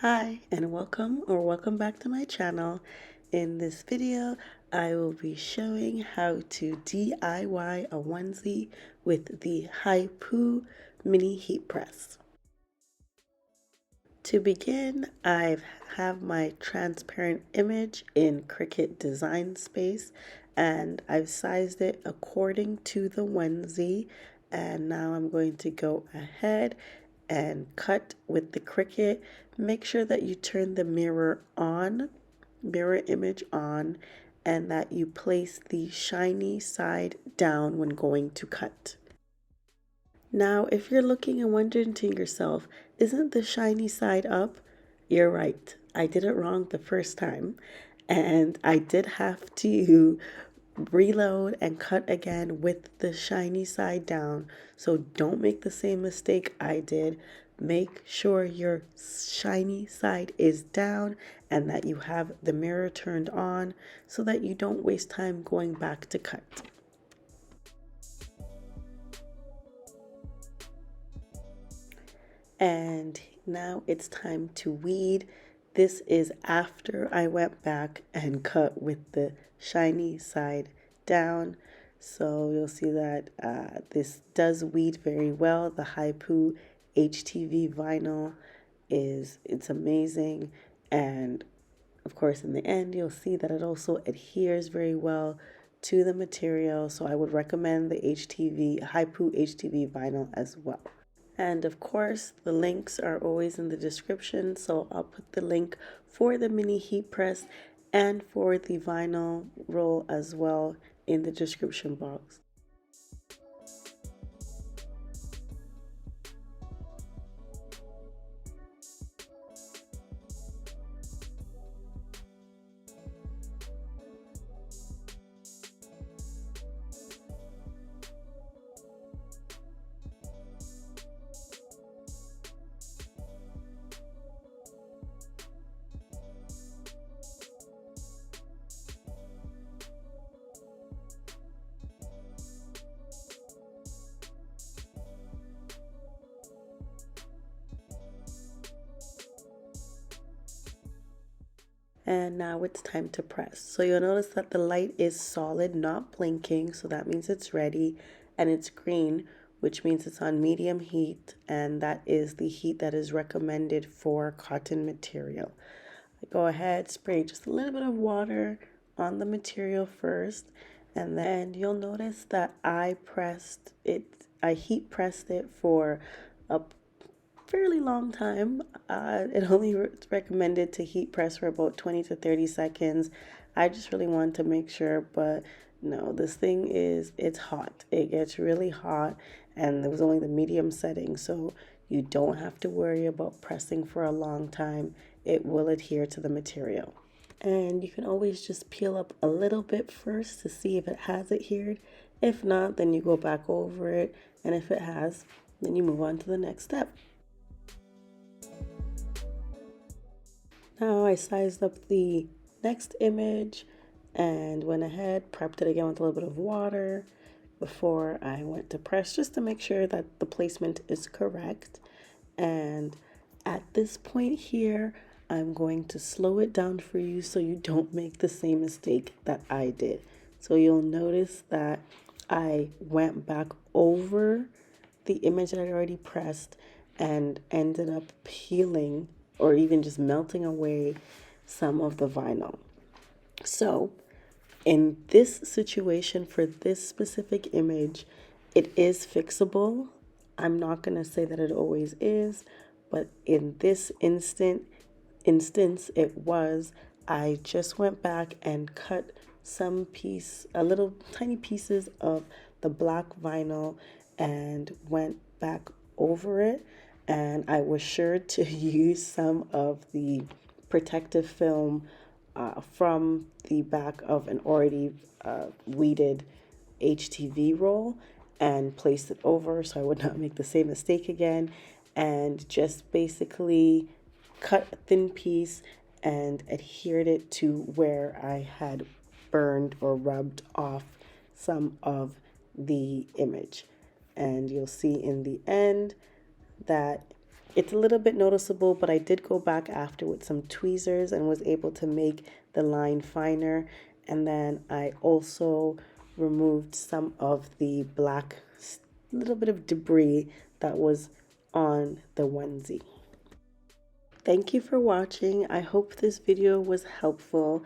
Hi and welcome back to my channel. In this video, I will be showing how to DIY a onesie with the Hiipoo mini heat press. To begin, I have my transparent image in Cricut Design Space and I've sized it according to the onesie, and now I'm going to go ahead and cut with the Cricut. Make sure that you turn the mirror image on, and that you place the shiny side down when going to cut. Now, if you're looking and wondering to yourself, isn't the shiny side up? You're right. I did it wrong the first time, and I did have to reload and cut again with the shiny side down. So don't make the same mistake I did. Make sure your shiny side is down and that you have the mirror turned on so that you don't waste time going back to cut. And now it's time to weed. This is after I went back and cut with the shiny side down. So you'll see that this does weed very well. The Hiipoo HTV vinyl it's amazing. And of course, in the end, you'll see that it also adheres very well to the material. So I would recommend the Hiipoo HTV vinyl as well. And of course, the links are always in the description. So I'll put the link for the mini heat press and for the vinyl roll as well in the description box. And now it's time to press. So you'll notice that the light is solid, not blinking. So that means it's ready, and it's green, which means it's on medium heat. And that is the heat that is recommended for cotton material. Go ahead, spray just a little bit of water on the material first. And then you'll notice that I heat pressed it for a fairly long time. It only recommended to heat press for about 20 to 30 seconds. I just really wanted to make sure, but no, this thing it's hot. It gets really hot, and it was only the medium setting, so you don't have to worry about pressing for a long time. It will adhere to the material. And you can always just peel up a little bit first to see if it has adhered. If not, then you go back over it, and if it has, then you move on to the next step. Now I sized up the next image and went ahead, prepped it again with a little bit of water before I went to press, just to make sure that the placement is correct. And at this point here, I'm going to slow it down for you so you don't make the same mistake that I did. So you'll notice that I went back over the image that I already pressed and ended up peeling or even just melting away some of the vinyl. So in this situation, for this specific image, it is fixable. I'm not going to say that it always is, but in this instance, it was. I just went back and cut a little tiny pieces of the black vinyl and went back over it. And I was sure to use some of the protective film from the back of an already weeded HTV roll and placed it over so I would not make the same mistake again, and just basically cut a thin piece and adhered it to where I had burned or rubbed off some of the image. And you'll see in the end that It's a little bit noticeable, but I did go back after with some tweezers and was able to make the line finer. And then I also removed some of the black, little bit of debris that was on the onesie. Thank you for watching. I hope this video was helpful.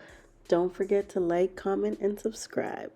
Don't forget to like, comment, and subscribe.